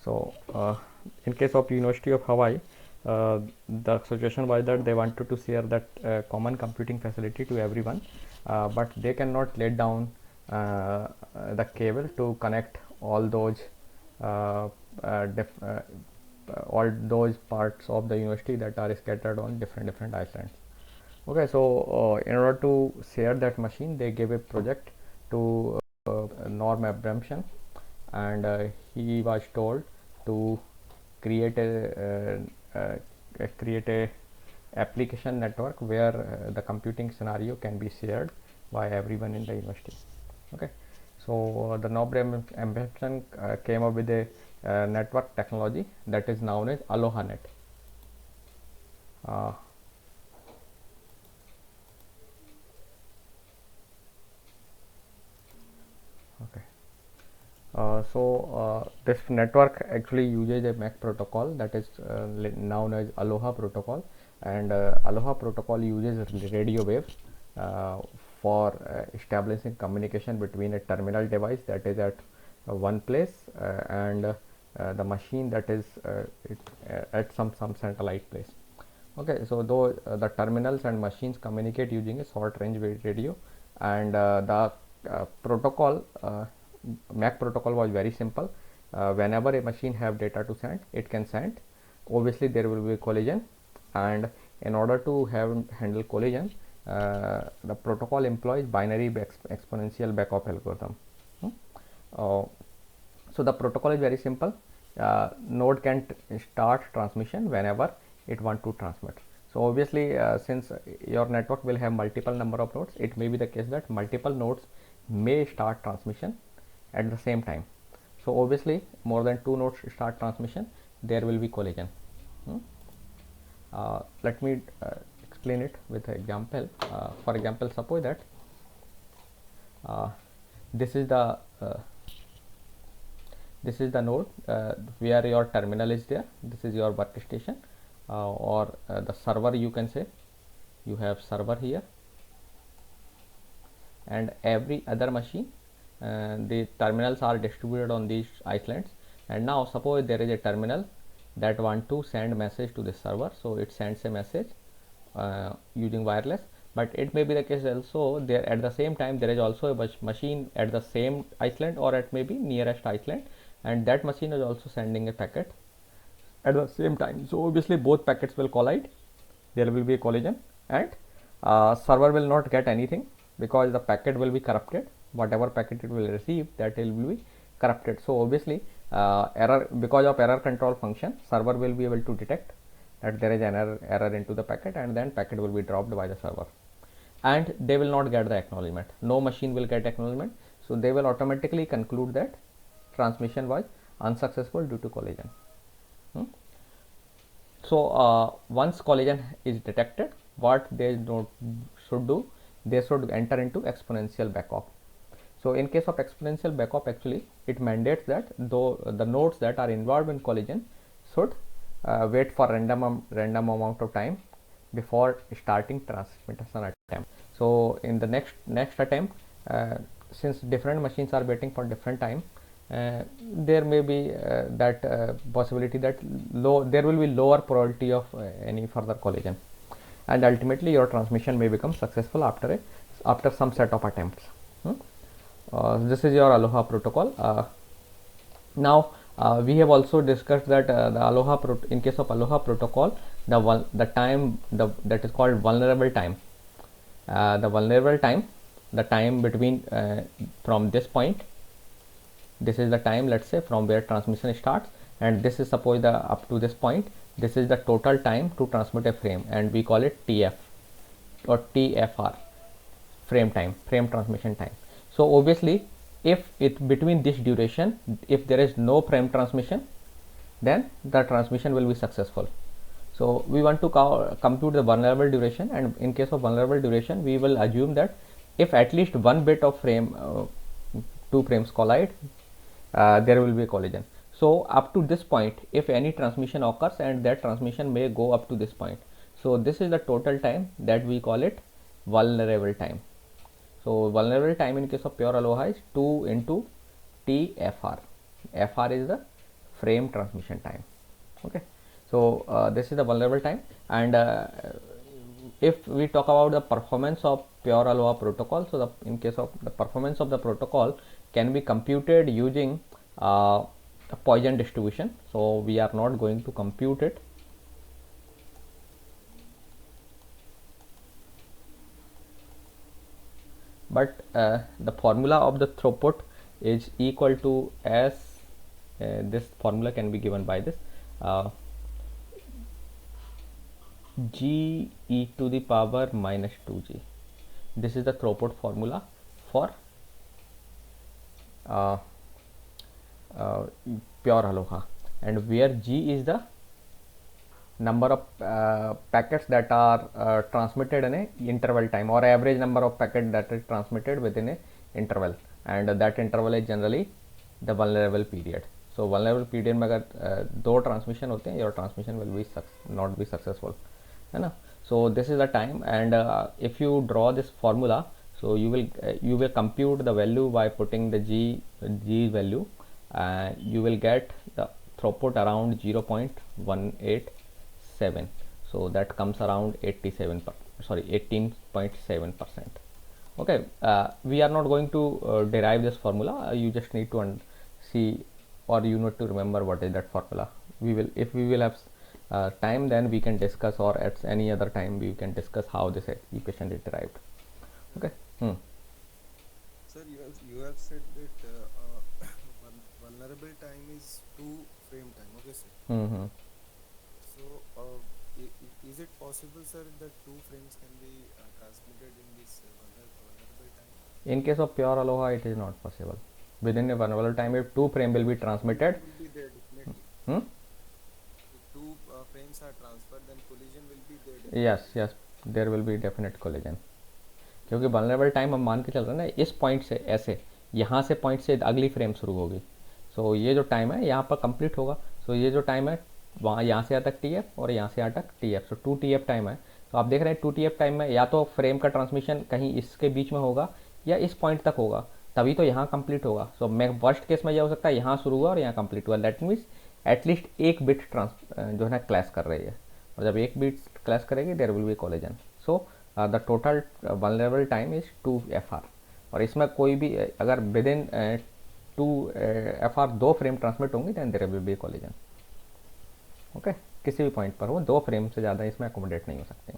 So in case of University of Hawaii, the situation was that they wanted to share that common computing facility to everyone, but they cannot let down the cable to connect all those uh, uh, all those parts of the university that are scattered on different islands. Okay, so in order to share that machine, they gave a project to Norm Abramson, and he was told to create a application network where the computing scenario can be shared by everyone in the university. Okay, so the Norm Abramson came up with a network technology that is known as AlohaNet. Uh, okay. This network actually uses a MAC protocol that is known as Aloha protocol, and Aloha protocol uses radio waves for establishing communication between a terminal device that is at one place and the machine that is at some satellite place. Okay, so though the terminals and machines communicate using a short range radio, and the protocol MAC protocol was very simple. Whenever a machine have data to send, it can send. Obviously, there will be a collision, and in order to handle collision, the protocol employs binary exponential backup algorithm. Hmm? Uh, so the protocol is very simple. Node can start transmission whenever it want to transmit. So obviously, since your network will have multiple number of nodes, it may be the case that multiple nodes may start transmission at the same time. So obviously, more than two nodes start transmission, there will be collision. Hmm? Let me explain it with an example. For example, suppose that uh, this is the uh, this is the node where your terminal is there. This is your workstation or the server, you can say. You have server here, and every other machine, the terminals are distributed on these islands. And now suppose there is a terminal that want to send message to the server, so it sends a message using wireless. But it may be the case also there at the same time there is also a machine at the same island or at maybe nearest island, and that machine is also sending a packet at the same time. So obviously both packets will collide, there will be a collision, and server will not get anything because the packet will be corrupted. Whatever packet it will receive, that will be corrupted. So obviously error, because of error control function, server will be able to detect that there is an error into the packet, and then packet will be dropped by the server, and they will not get the acknowledgement. No machine will get acknowledgement, so they will automatically conclude that transmission was unsuccessful due to collision. Hmm? So once collision is detected, what they should do, they should enter into exponential backup. So in case of exponential backup, actually it mandates that though the nodes that are involved in collision should wait for random amount of time before starting transmission attempt. So in the next attempt, since different machines are waiting for different time, there may be that possibility that there will be lower probability of any further collision, and ultimately your transmission may become successful after some set of attempts. This is your Aloha protocol. Now we have also discussed that the in case of Aloha protocol, the time that is called vulnerable time. The vulnerable time, the time between from this point, this is the time, let's say, from where transmission starts, and this is suppose the up to this point, this is the total time to transmit a frame, and we call it TF or TFR, frame time, frame transmission time. So obviously if it between this duration, if there is no frame transmission, then the transmission will be successful. So we want to compute the vulnerable duration, and in case of vulnerable duration, we will assume that if at least one bit of frame, two frames collide, there will be a collision. So up to this point, if any transmission occurs, and that transmission may go up to this point, so this is the total time that we call it vulnerable time. So vulnerable time in case of pure Aloha is 2 into TFR. FR is the frame transmission time. Okay, so this is the vulnerable time. And if we talk about the performance of pure Aloha protocol, so in case of the performance of the protocol can be computed using a Poisson distribution. So we are not going to compute it. But the formula of the throughput is equal to as this formula can be given by this g e to the power minus 2g. This is the throughput formula for pure Aloha, and where g is the number of packets that are transmitted in a interval time, or average number of packets that is transmitted within a interval, and that interval is generally the vulnerable period. So vulnerable period में अगर दो transmission होते हैं, your transmission will be not be successful, है ना. So this is the time, and if you draw this formula, so you will compute the value by putting the g value, and you will get the throughput around 0.187. So that comes around 18.7%. Okay, we are not going to derive this formula. You just need to see, or you need to remember what is that formula. If we will have time, then we can discuss, or at any other time we can discuss how this equation is derived. Okay. Sir, you have said that vulnerable time is 2 frame time. Okay, sir. So is it possible, sir, that 2 frames can be transmitted in this vulnerable time? In case of pure Aloha, it is not possible. Within a vulnerable time, if 2 frame will be transmitted, will be there definitely. If 2 frames are transferred, then collision will be there definitely. yes, there will be definite collision. क्योंकि vulnerable time हम मान के चल रहे हैं ना, इस point से ऐसे, यहाँ से पॉइंट से अगली फ्रेम शुरू होगी. सो ये जो टाइम है यहाँ पर कंप्लीट होगा. सो ये जो टाइम है वहाँ यहाँ से यहाँ तक टी एफ और यहाँ से यहाँ तक टी एफ. सो 2 TF टाइम है. तो आप देख रहे हैं 2 TF टाइम में या तो फ्रेम का ट्रांसमिशन कहीं इसके बीच में होगा या इस पॉइंट तक होगा, तभी तो यहाँ कंप्लीट होगा. सो मैं वर्स्ट केस में यह हो सकता है यहाँ शुरू हुआ और यहाँ कंप्लीट हुआ. दैट मीन्स एटलीस्ट एक बिट जो है ना क्लैश कर रही है, और जब एक बिट क्लैश करेगी there will be collision. So the total vulnerable time is 2FR. और इसमें कोई भी अगर within 2FR 2 frame transmit होंगी then there will be collision. Okay, किसी भी पॉइंट पर हो 2 फ्रेम से ज़्यादा इसमें अकोमोडेट नहीं हो सकते.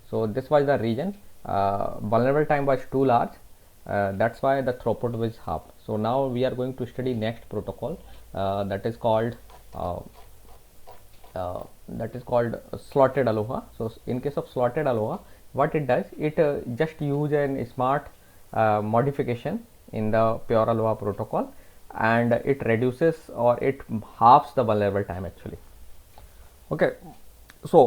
So this was the reason. Vulnerable time was too large. That's why the throughput was half. So now we are going to study next protocol that is called slotted Aloha. So in case of slotted Aloha, what it does, it just use a smart modification in the pure Aloha protocol, and it reduces or it halves the vulnerable time actually. Okay, so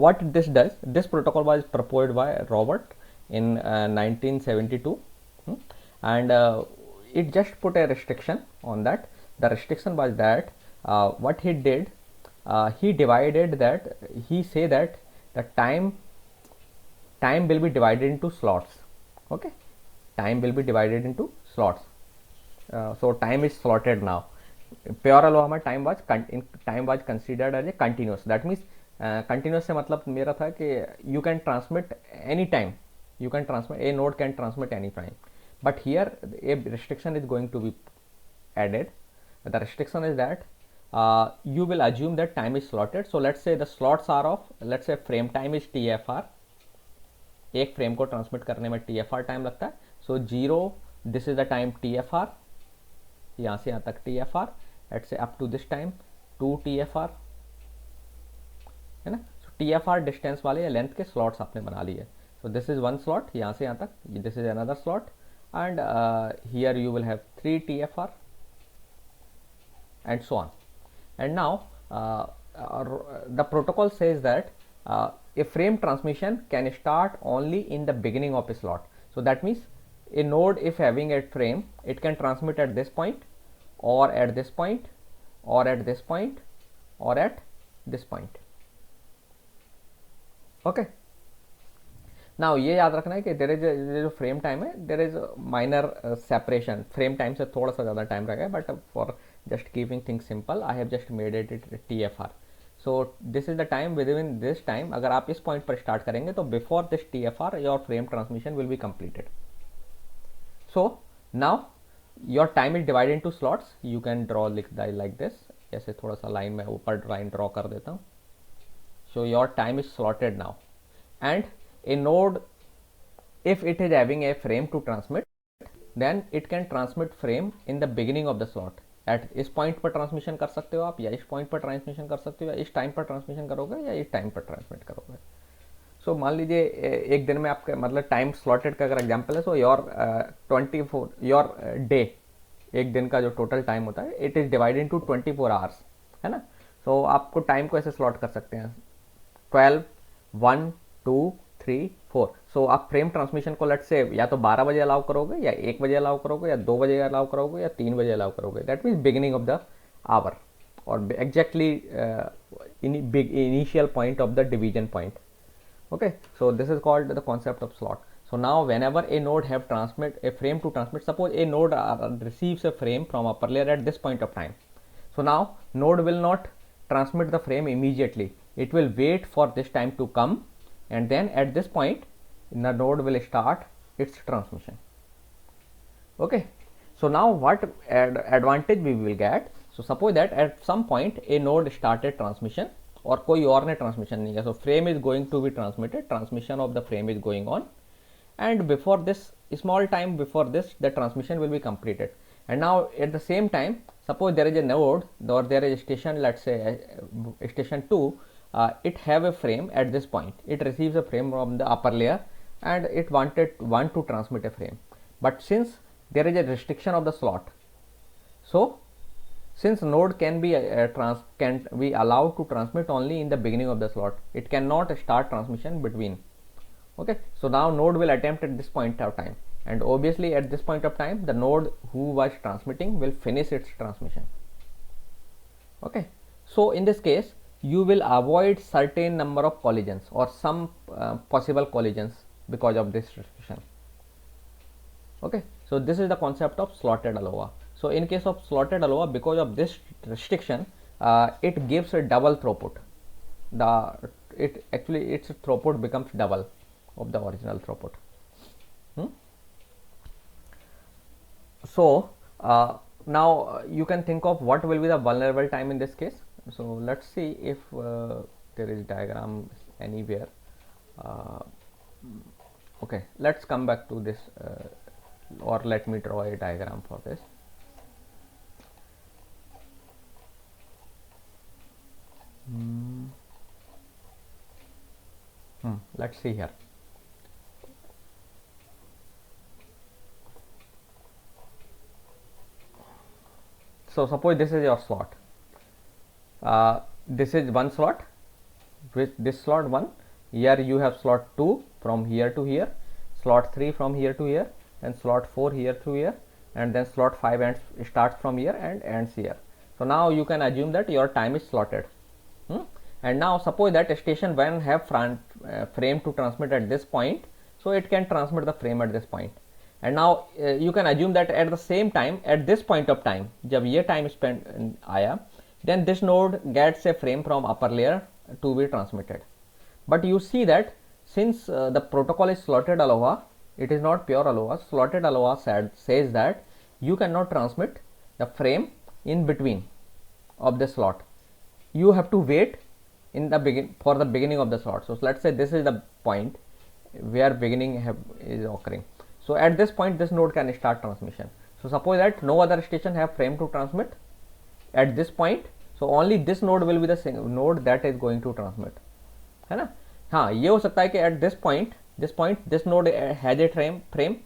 what this does, this protocol was proposed by Robert in 1972. And it just put a restriction on that. The restriction was that what he did, he divided that, he say that the time will be divided into slots. Okay, time will be divided into slots. So time is slotted now. Pure Aloha में time was considered as a continuous. That means continuous से मतलब मेरा था कि you can transmit any time. You can transmit, a node can transmit any time. But here a restriction is going to be added. The restriction is that you will assume that time is slotted. So let's say the slots are of, let's say frame time is TFR. एक frame को transmit करने में TFR time लगता है. So 0, this is the time TFR, यहाँ से यहाँ तक TFR, let's say up to this time 2 TFR, है ना. सो TFR डिस्टेंस वाले या लेंथ के स्लॉट्स आपने बना लिए. सो दिस इज वन स्लॉट, यहाँ से यहाँ तक, this is another slot, and here you will have 3 TFR and so on. And now the protocol says that a frame transmission can start only in the beginning of a slot. So that means a node, if having a frame, it can transmit at this point, or at this point, or at this point, or at this point. Okay, now ये याद रखना है कि there is जो frame time है, there is minor separation, frame time से थोड़ा सा ज़्यादा टाइम रहेगा, but for just keeping things simple I have just made it TFR. So this is the time, with in this time अगर आप इस पॉइंट पर स्टार्ट करेंगे तो before this TFR your frame transmission will be completed. So now your time is divide into slots. You can draw like this, ऐसे थोड़ा सा line में ऊपर लाइन ड्रॉ कर देता हूँ. So your time is slotted now, and a node, if it is having a frame to transmit, then it can transmit frame in the beginning of the slot. at इस point पर transmission कर सकते हो आप, या इस point पर transmission कर सकते हो, या इस टाइम पर ट्रांसमिशन करोगे, या इस टाइम पर ट्रांसमिट करोगे. सो मान लीजिए एक दिन में आपका मतलब टाइम स्लॉटेड का अगर एग्जांपल है, सो योर 24 योर डे, एक दिन का जो टोटल टाइम होता है it is divided into 24 hours, है ना. सो आपको टाइम को ऐसे स्लॉट कर सकते हैं 12, 1, 2, 3, 4. सो आप फ्रेम ट्रांसमिशन को लेट से या तो 12 बजे अलाउ करोगे, या 1 बजे अलाउ करोगे, या 2 बजे अलाउ करोगे, या 3 बजे अलाउ करोगे. That means beginning of the hour, और exactly initial point of the division point. Okay, so this is called the concept of slot. So now whenever a node have transmit a frame to transmit, suppose a node receives a frame from upper layer at this point of time. So now node will not transmit the frame immediately. It will wait for this time to come, and then at this point the node will start its transmission. Okay, so now what advantage we will get? So suppose that at some point a node started transmission, और कोई और ने transmission नहीं किया. So frame is going to be transmitted, transmission of the frame is going on, and before this small time before this the transmission will be completed. And now at the same time suppose there is a node और there is station, let's say station 2, it have a frame at this point. It receives a frame from the upper layer and it want to transmit a frame, but since there is a restriction of the slot, so since node can be allowed to transmit only in the beginning of the slot, it cannot start transmission between. Okay, so now node will attempt at this point of time, and obviously at this point of time the node who was transmitting will finish its transmission. Okay, so in this case you will avoid certain number of collisions or some possible collisions because of this restriction. Okay, so this is the concept of slotted ALOA. So in case of slotted ALOA, because of this restriction, it gives a double throughput. Its throughput becomes double of the original throughput. So now you can think of what will be the vulnerable time in this case. So let's see if there is diagram anywhere. Okay, let's come back to this, or let me draw a diagram for this. Let's see here. So suppose this is your slot. This is one slot, with this slot 1. Here you have slot 2 from here to here, slot 3 from here to here, and slot 4 here to here, and then slot 5 starts from here and ends here. So now you can assume that your time is slotted. And now suppose that station 1 have frame to transmit at this point, so it can transmit the frame at this point. And now you can assume that at the same time, at this point of time, जब ये time spent आया, then this node gets a frame from upper layer to be transmitted. But you see that since the protocol is slotted ALOA, it is not pure ALOA. Slotted ALOA says that you cannot transmit the frame in between of the slot. You have to wait in the for the beginning of the slot. So let's say this is the point where beginning is occurring. So at this point this node can start transmission. So suppose that no other station have frame to transmit at this point, so only this node will be the node that is going to transmit, है ना. हाँ, ये हो सकता है कि at this point this node has a frame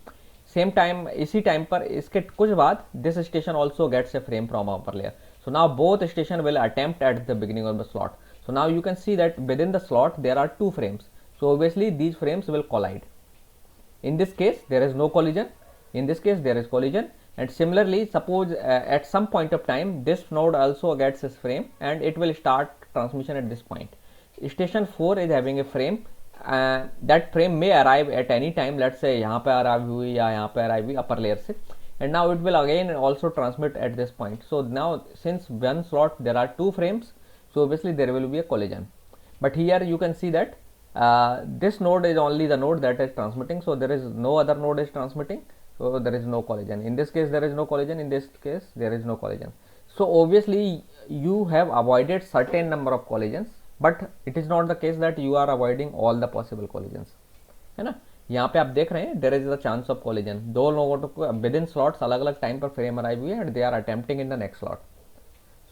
same time, इसी time पर इसके कुछ बाद this station also gets a frame from upper layer. So now both station will attempt at the beginning of the slot. So now you can see that within the slot there are two frames. So obviously these frames will collide. In this case there is no collision, in this case there is collision. And similarly, suppose at some point of time this node also gets this frame and it will start transmission at this point. Station 4 is having a frame that frame may arrive at any time. Let's say यहाँ पे arrive हुई या यहाँ पे arrive हुई upper layer से, and now it will again also transmit at this point. So now since one slot there are two frames, so obviously there will be a collision. But here you can see that this node is only the node that is transmitting, so there is no other node is transmitting, so there is no collision. In this case there is no collision, in this case there is no collision. So obviously you have avoided certain number of collisions, but it is not the case that you are avoiding all the possible collisions, है ना. यहाँ पे आप देख रहे हैं there is the chance of collision. दो लोगों को विद इन स्लॉट्स अलग अलग टाइम पर फ्रेम अराइव हुई है and they are attempting in the next slot,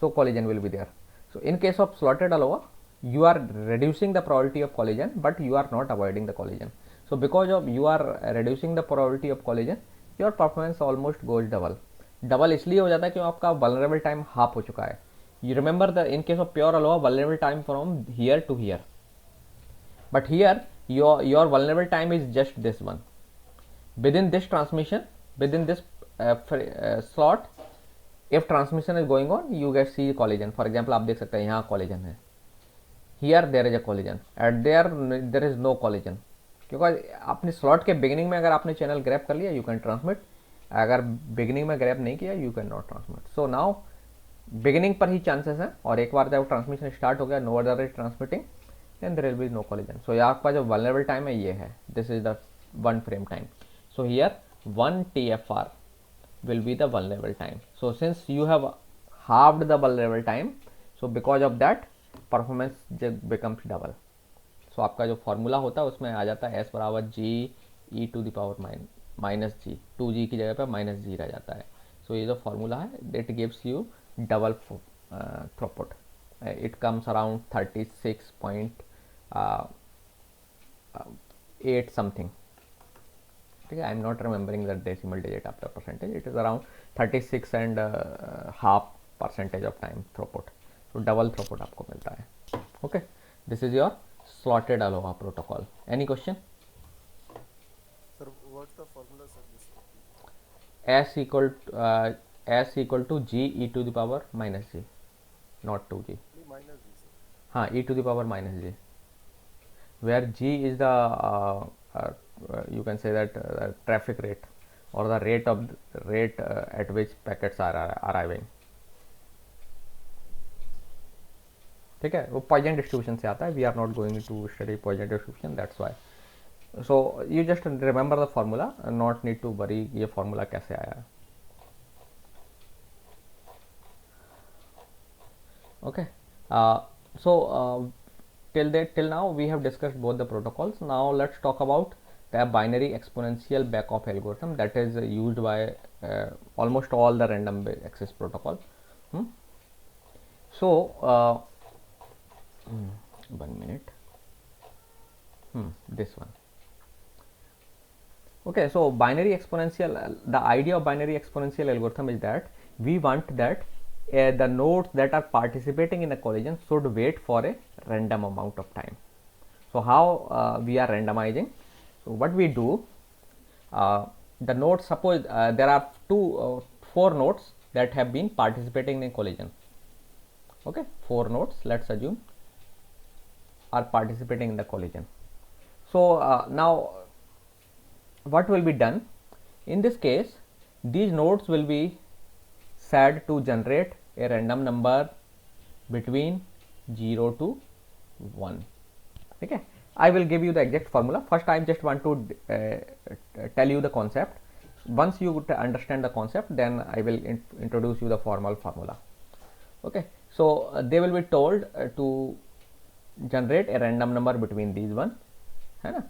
so collision will be there. So in case of slotted ALOA, you are reducing the probability of collision, but you are not avoiding the collision. So because of you are reducing the probability of collision, your performance almost goes double. Double इसलिए हो जाता है क्योंकि आपका vulnerable time half हो चुका है. You remember the in case of pure ALOA vulnerable time from here to here, but here your vulnerable time is just this one. Within this transmission, within this slot, if transmission is going on, you get see collision. For example, आप देख सकते हैं यहाँ collision है, here there is a collision, and there is no collision. क्योंकि अपने slot के beginning में अगर आपने channel grab कर लिया, you can transmit. अगर beginning में grab नहीं किया, you cannot transmit. So now beginning पर ही chances हैं, और एक बार जब transmission start हो गया, no other is transmitting, then there will be no collision. So यहाँ आपका जो vulnerable time है ये है, this is the one frame time. So here 1 TFR will be the vulnerable time. So since you have halved the vulnerable time, so because of that performance becomes double. So आपका जो formula होता है उसमें आ जाता है s बराबर g e to the power minus g, 2g की जगह पे माइनस जी रह जाता है. सो ये जो फॉर्मूला है it gives U double throughput. It comes around 36.8 something. ठीक है, I am not remembering the decimal digit after percentage. It is around 36.5% of time throughput. तो डबल थ्रूपुट आपको मिलता है. Okay, this is your slotted ALOA protocol. Any question? Sir, what's the formula, sir? S equal to g e to the power minus g, not 2g. Minus g, sir. हाँ, e to the power minus g, where g is the you can say that traffic rate or the rate at which packets are arriving. ठीक है, वो Poisson distribution से आता है. We are not going to study Poisson distribution, that's why. So you just remember the formula, not need to worry ये formula कैसे आया. ओके, सो till now we have discussed both the protocols. Now let's talk about the binary exponential backoff algorithm that is used by almost all the random access protocol. So 1 minute. This one. Okay, so binary exponential, the idea of binary exponential algorithm is that we want that the nodes that are participating in the collision should wait for a random amount of time. So how we are randomizing? So what we do, the nodes, suppose there are 4 nodes that have been participating in a collision. Okay, 4 nodes, let's assume, are participating in the collision. So now what will be done in this case? These nodes will be said to generate a random number between 0 to 1. Okay, I will give you the exact formula. First I just want to tell you the concept. Once you understand the concept, then I will introduce you the formal formula. Okay, so they will be told to generate a random number between these one, है ना,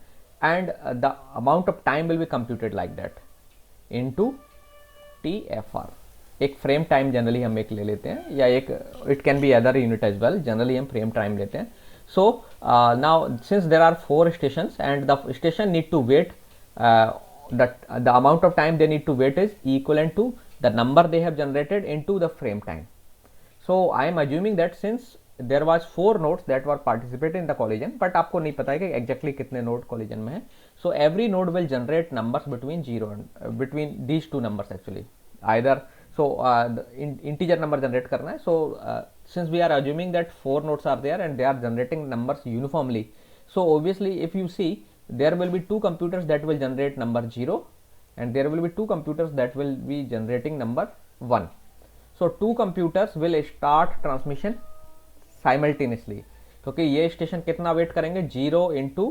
and the amount of time will be computed like that into TFR. एक frame time generally हम एक ले लेते हैं, या एक it can be other unit as well, generally हम फ्रेम टाइम लेते हैं. So now since there are 4 stations and the station need to wait, the amount of time they need to wait is equivalent to the number they have generated into the frame time. So I am assuming that since there was 4 nodes that were participating in the collision, but आपको नहीं पता है कि exactly कितने node collision में है. So every node will generate numbers between 0 and between these two numbers actually, either. So the integer number generate करना है. So since we are assuming that 4 nodes are there and they are generating numbers uniformly, So obviously if you see, there will be two computers that will generate number 0 and there will be two computers that will be generating number 1. So two computers will start transmission simultaneously, क्योंकि ये station कितना wait करेंगे 0 into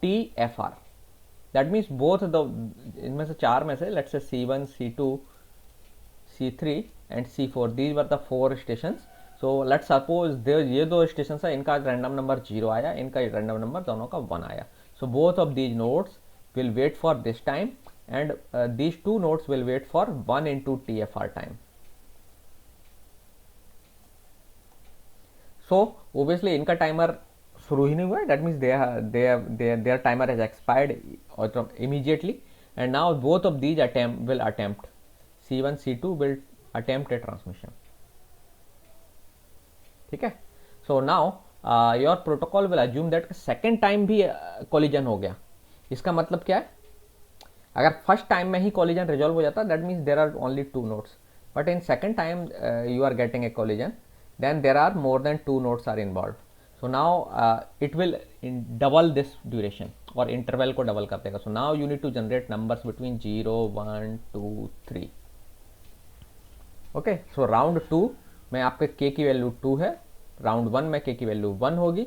TFR. That means both the, इनमें से चार में से let's say C1, C2, C3 and C4, these were the 4 station. So let's suppose ये दो स्टेशन है, इनका रैंडम नंबर 0 आया, इनका रैंडम नंबर दोनों का 1 आया. So both of these nodes will wait for this time and these two nodes will wait for 1 into TFR time. So obviously इनका टाइमर शुरू ही नहीं हुआ है, that means their timer has expired immediately and now both of these will attempt, C1 C2 will attempt a transmission. ठीक है. So now your protocol will assume that second time भी collision हो गया. इसका मतलब क्या है, अगर फर्स्ट टाइम में ही कॉलिजन रिजॉल्व हो जाता that means there are only 2 nodes, but in second time you are getting a collision then there are more than 2 nodes are involve. So now it will double this duration और interval को double कर देगा. So now you need to generate numbers between 0, 1, 2, 3. Okay. So round 2 में आपके k की value 2 है, round 1 में k की वैल्यू 1 होगी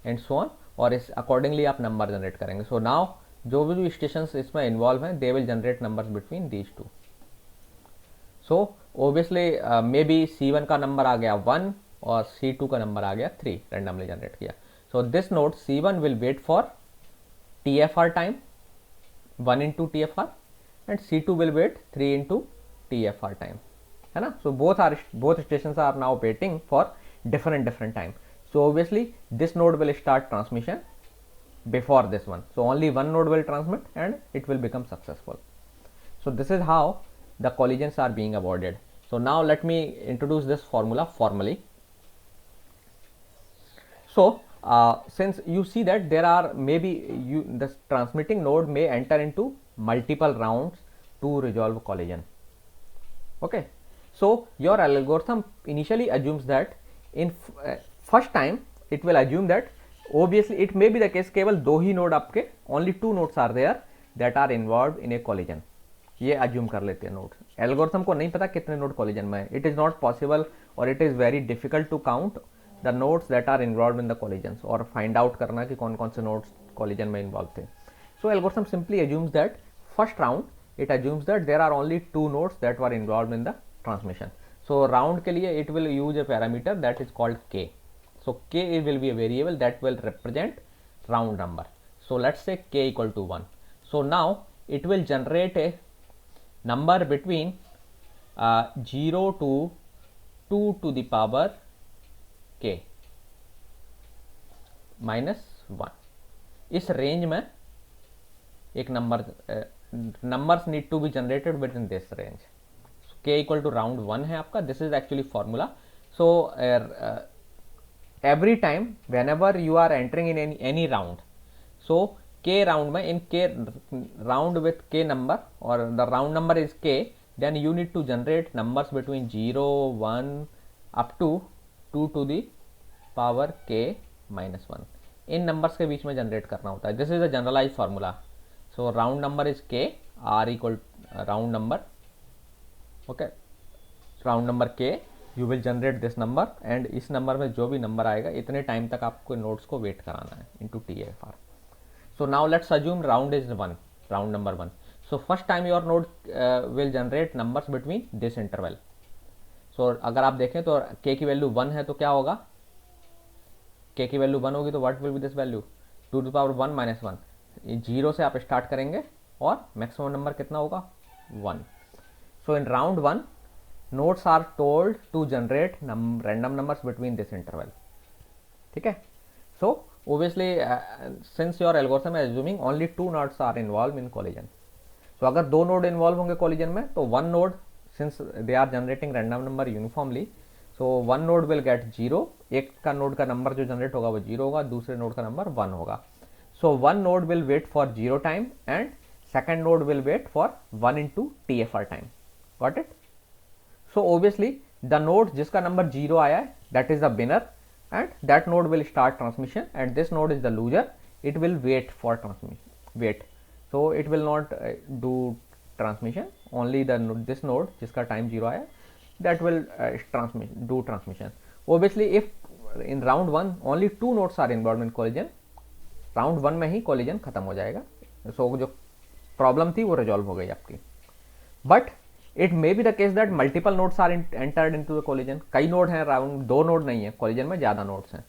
एंड सो ऑन, और इस अकॉर्डिंगली आप नंबर जनरेट करेंगे. सो नाउ जो भी स्टेशंस इसमें इन्वॉल्व हैं they will generate numbers between these two. So obviously may be C1 का नंबर आ गया 1 और C2 का नंबर आ गया 3, रैंडमली जनरेट किया. So this node C1 will wait for TFR time 1 into TFR and C2 will wait 3 into TFR time, है ना. So both stations are now waiting for different time. So obviously this node will start transmission before this one, so only one node will transmit and it will become successful. So this is how the collisions are being avoided. So now let me introduce this formula formally. So since you see that there are maybe the transmitting node may enter into multiple rounds to resolve collision. Okay, so your algorithm initially assumes that in first time it will assume that obviously it may be the case केवल 2 ही node आपके, only 2 nodes are there that are involved in a collision. ये assume कर लेते हैं node. Algorithm को नहीं पता कितने नोड collision में है. It is not possible or it is very difficult to count the nodes that are involved in the collisions और find out करना कि कौन कौन से nodes collision में involved थे. So algorithm simply assumes that first round it assumes that there are only 2 nodes that were involved in the transmission. So round के लिए it will use a parameter that is called k. So k will be a variable that will represent round number. So let's say k equal to 1. So now it will generate a number between 0 to 2 to the power k minus 1. इस range में एक numbers need to be generated within this range. So k equal to round 1 है आपका. This is actually formula. So every time whenever you are entering in any round, so k round में in k round with k number or the round number is k, then you need to generate numbers between 0, 1 up to 2 to the power k minus 1. In numbers के बीच में generate करना होता है. This is a generalize formula. So round number is k, r equal round number. Okay, round number k, you will generate this number and इस number में जो भी नंबर आएगा इतने टाइम तक आपको नोड्स को वेट कराना है into TFR. So now let's assume round is 1, round number 1. So first time your node will generate numbers between this interval. So अगर आप देखें तो k की वैल्यू 1 है तो क्या होगा, k की वैल्यू 1 होगी तो what will be this value 2 to the power 1 minus 1. 0 से आप स्टार्ट करेंगे और मैक्सिमम नंबर कितना होगा 1. सो in round 1 nodes are told to generate random numbers between this interval. ठीक है. So obviously since your algorithm is assuming only 2 nodes are involved in collision. So अगर 2 node involve होंगे collision में तो 1 node, since they are generating random number uniformly, so 1 node will get 0. एक का node का number जो generate होगा वो 0 होगा, दूसरे नोड का नंबर 1 होगा. So 1 node will wait for 0 time and second node will wait for 1 into TFR time. Got it? So obviously the node जिसका नंबर 0 आया है that is the winner and that node will start transmission, and this node is the loser. It will wait for transmission, so it will not do transmission. Only this node जिसका time 0 आया, that will do transmission. Obviously if in round 1 only 2 nodes are involved in collision, round 1 में ही collision खत्म हो जाएगा. So जो problem थी वो resolve हो गई आपकी. But it may be the case that multiple nodes are entered into the collision. कई नोड हैं, राउंड 2 नोड नहीं है, कोलिजन में ज़्यादा नोड्स हैं.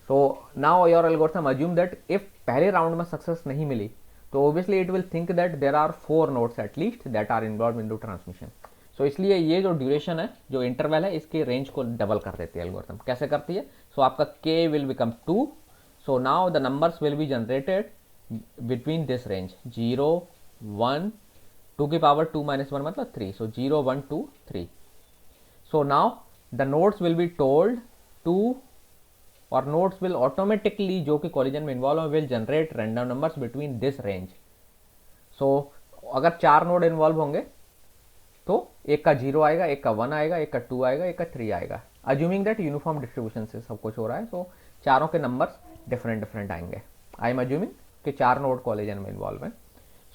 So now your algorithm assume that if पहले राउंड में सक्सेस नहीं मिली तो obviously it will think that there are 4 nodes at least that are involve into transmission. सो इसलिए ये जो ड्यूरेशन है, जो इंटरवल है, इसकी रेंज को डबल कर देती है एल्गोरिथम. कैसे करती है? सो आपका k will become 2. So now the numbers will be generated between this range 0 1 2 की पावर 2 minus 1 मतलब 3. so 0 1 2 3. so now the nodes will be told to, or nodes will automatically जो कि collision में involve will generate random numbers between this range. so अगर 4 node involve होंगे तो एक का 0 आएगा, एक का 1 आएगा, एक का 2 आएगा, एक का 3 आएगा. अज्यूमिंग दैट यूनिफॉर्म डिस्ट्रीब्यूशन से सब कुछ हो रहा है. सो चारों के नंबर्स डिफरेंट आएंगे. आई एम अज्यूमिंग कि 4 नोड कॉलिजन में इन्वॉल्व हैं.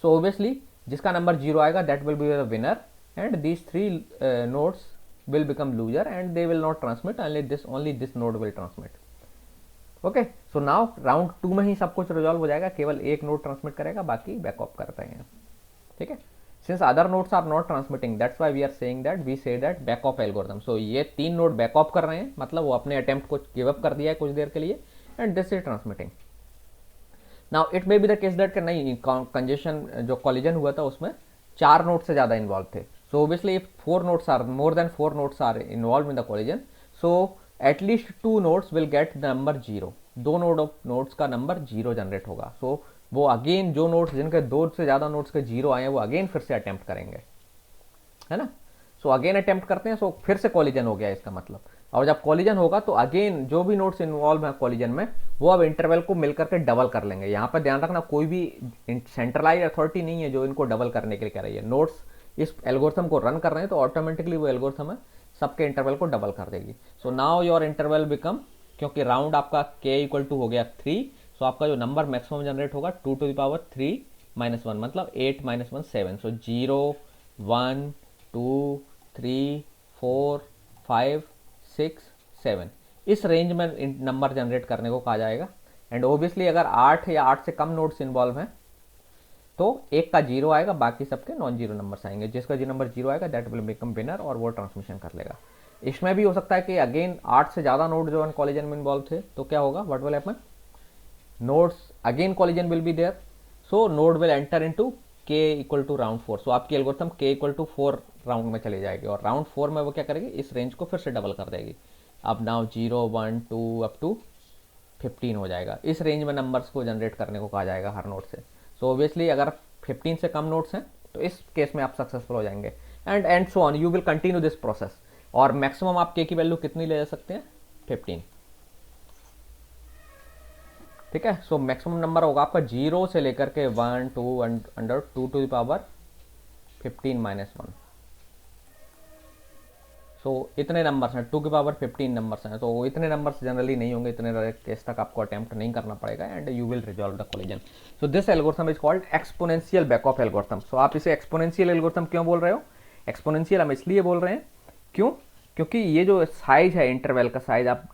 सो ओबियसली जिसका नंबर 0 आएगा that will be the winner, and these 3 nodes will become loser and they will not transmit, only this node will transmit. Okay, so now round 2 में ही सब कुछ resolve हो जाएगा. केवल एक नोड ट्रांसमिट करेगा, बाकी बैकअप कर पाएंगे. ठीक है. Since other nodes are not transmitting, that's why we are saying that we say that backup algorithm. So ये 3 नोड बैकअप कर रहे हैं, मतलब वो अपने अटेम्प्ट को गिव अप कर दिया है कुछ देर के लिए, and this is transmitting. Now it may be the case that कि नहीं, कंजेशन जो कॉलिजन हुआ था उसमें 4 नोड से ज़्यादा इन्वॉल्व थे. So obviously if 4 nodes are more than 4 nodes are involve in the collision, so at least 2 nodes will get the number 0. 2 nodes का नंबर 0 जनरेट होगा. सो वो अगेन जो नोड्स जिनके 2 से ज़्यादा नोड्स के 0 आए हैं वो अगेन फिर से अटेम्प्ट करेंगे, है ना. सो अगेन अटेम्प्ट करते हैं, सो फिर से कॉलिजन हो गया इसका मतलब. और जब कॉलिजन होगा तो अगेन जो भी नोड्स इन्वॉल्व हैं कॉलिजन में वो अब इंटरवल को मिलकर के डबल कर लेंगे. यहाँ पर ध्यान रखना, कोई भी सेंट्रलाइज अथॉरिटी नहीं है जो इनको डबल करने के लिए कह रही है. नोड्स इस एल्गोरिथम को रन कर रहे हैं तो ऑटोमेटिकली वो एल्गोरिथम है सबके इंटरवल को डबल कर देगी. सो नाउ योर इंटरवल बिकम, क्योंकि राउंड आपका k इक्वल टू हो गया 3, सो आपका जो नंबर मैक्सिमम जनरेट होगा 2 to the power 3 minus 1 मतलब 8 minus 1 7. सो 0 1 2 3 4 5 6 7 इस रेंज में नंबर जनरेट करने को कहा जाएगा. एंड ओबियसली अगर 8 या 8 से कम नोड्स इन्वॉल्व हैं तो एक का 0 आएगा, बाकी सबके नॉन जीरो नंबर्स आएंगे. जिसका जो नंबर 0 आएगा दैट विल बिकम विनर और वो ट्रांसमिशन कर लेगा. इसमें भी हो सकता है कि अगेन 8 से ज़्यादा नोड जो कॉलिजन में इन्वॉल्व थे तो क्या होगा, what will happen, nodes again collision will be there. So node will enter into k equal to round 4. सो आपकी algorithm k equal to 4 round में चली जाएगी और राउंड 4 में वो क्या करेगी, इस रेंज को फिर से डबल कर देगी. अब नाउ 0 1 2 अप टू 15 हो जाएगा. इस रेंज में नंबर्स को जनरेट करने को कहा जाएगा हर नोड से. सो ओबियसली अगर 15 से कम नोड्स हैं तो इस केस में आप सक्सेसफुल हो जाएंगे. And so on you will continue this process. और मैक्सिमम आप k की वैल्यू कितनी ले जा सकते हैं, 15. ठीक है. सो मैक्सिमम नंबर होगा आपका 0 से लेकर के 1 2 under 2 to the power 15 minus 1. सो इतने नंबर्स हैं, 2 की पावर 15 नंबर्स हैं. तो इतने नंबर्स जनरली नहीं होंगे, इतने केस तक आपको अटेम्प्ट नहीं करना पड़ेगा and you will resolve the collision. So this algorithm is called exponential backoff algorithm. So आप इसे एक्सपोनेंशियल एल्गोरिथम क्यों बोल रहे हो, एक्सपोनेंशियल हम इसलिए बोल रहे हैं क्यों, क्योंकि ये जो साइज है इंटरवल का साइज आप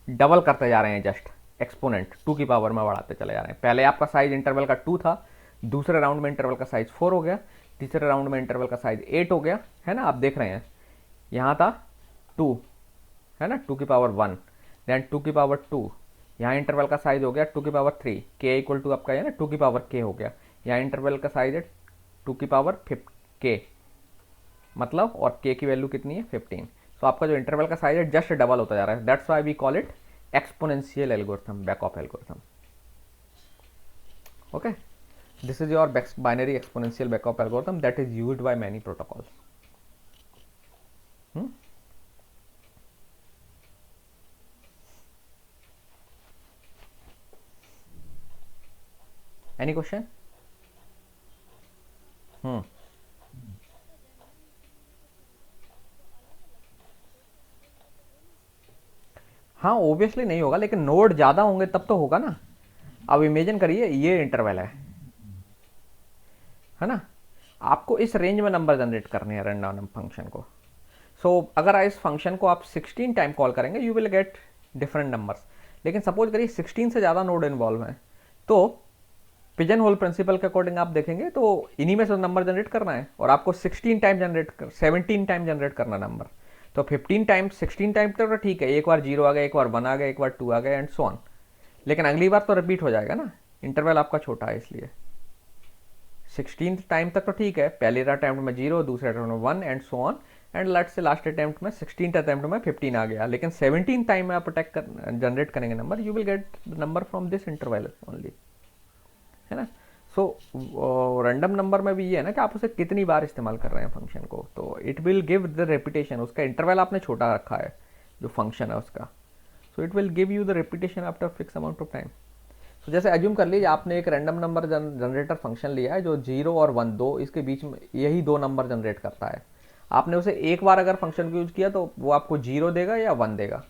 डबल करते जा रहे हैं, जस्ट एक्सपोनेंट 2 की पावर में बढ़ाते चले जा रहे हैं. पहले आपका साइज इंटरवल का 2 था, दूसरे राउंड में इंटरवल का साइज 4 हो गया, तीसरे राउंड में इंटरवल का साइज 8 हो गया, है ना. आप देख रहे हैं यहाँ था 2, है ना, 2 की पावर 1, देन 2 की पावर 2, यहाँ इंटरवल का साइज हो गया 2 की पावर 3, k इक्वल टू आपका है ना 2 की पावर k हो गया. यहाँ इंटरवल का साइज है 2 की पावर k मतलब, और k की वैल्यू कितनी है 15. सो आपका जो इंटरवल का साइज है जस्ट डबल होता जा रहा है. That's why we call it exponential algorithm, back-off algorithm. Okay, this is your binary exponential back-off algorithm that is used by many protocols. Any question? हाँ ओबियसली नहीं होगा, लेकिन नोड ज़्यादा होंगे तब तो होगा ना। अब इमेजिन करिए ये इंटरवल है ना, आपको इस रेंज में नंबर जनरेट करने हैं रैंडम फंक्शन को। सो अगर इस फंक्शन को आप 16 टाइम कॉल करेंगे you will get different numbers. लेकिन सपोज करिए 16 से ज़्यादा नोड इन्वॉल्व हैं, तो पिजन होल प्रिंसिपल के अकॉर्डिंग आप देखेंगे तो इन्हीं में से नंबर जनरेट करना है, और आपको 17 टाइम जनरेट कर 17 टाइम जनरेट करना नंबर। तो 15 टाइम 16 टाइम तो ठीक है, एक बार 0 आ गया, एक बार 1 आ गया, एक बार 2 आ गया एंड सो ऑन। लेकिन अगली बार तो रिपीट हो जाएगा ना, इंटरवल आपका छोटा है इसलिए। 16 टाइम तक तो ठीक है, पहले अटैम्प्ट में 0, दूसरे अटैम्प्ट में 1 and so on, and let's say last attempt में 16th अटैम्प्ट में 15 आ गया। लेकिन 17 टाइम में आप अटैक जनरेट करेंगे number, you will get number from this interval only, है ना। सो रैंडम नंबर में भी ये है ना कि आप उसे कितनी बार इस्तेमाल कर रहे हैं फंक्शन को, तो it will give the repetition. उसका इंटरवल आपने छोटा रखा है जो फंक्शन है उसका, सो it will give you the repetition after fix amount of time. तो जैसे एज्यूम कर लीजिए आपने एक रैंडम नंबर जनरेटर फंक्शन लिया है जो 0 और 1 दो इसके बीच में यही दो नंबर जनरेट करता है। आपने उसे एक बार अगर फंक्शन को यूज किया तो वो आपको 0 देगा या 1 देगा।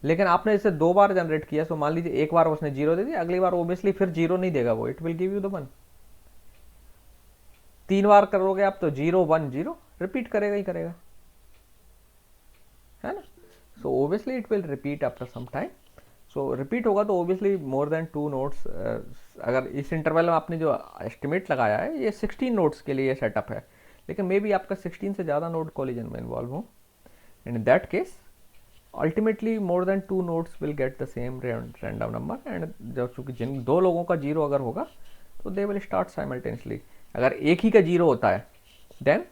लेकिन आपने इसे दो बार जनरेट किया, सो मान लीजिए एक बार उसने 0 दे दिया, अगली बार ओबियसली फिर 0 नहीं देगा वो, it will give you the 1। 3 बार करोगे आप तो 0 1 0 रिपीट करेगा ही करेगा, है ना। So obviously it will repeat after some time. So repeat होगा तो ओबियसली मोर देन 2 नोट्स। अगर इस इंटरवल में आपने जो एस्टिमेट लगाया है ये 16 नोट्स के लिए सेटअप है, लेकिन मे बी आपका 16 से ज़्यादा नोड कोलिजन में इन्वॉल्व हो, and in that case ultimately more than 2 notes will get the same random number. And जब चूंकि जिन दो लोगों का 0 अगर होगा तो दे विल स्टार्ट साइमल्टेनियसली। अगर एक ही का 0 होता है देन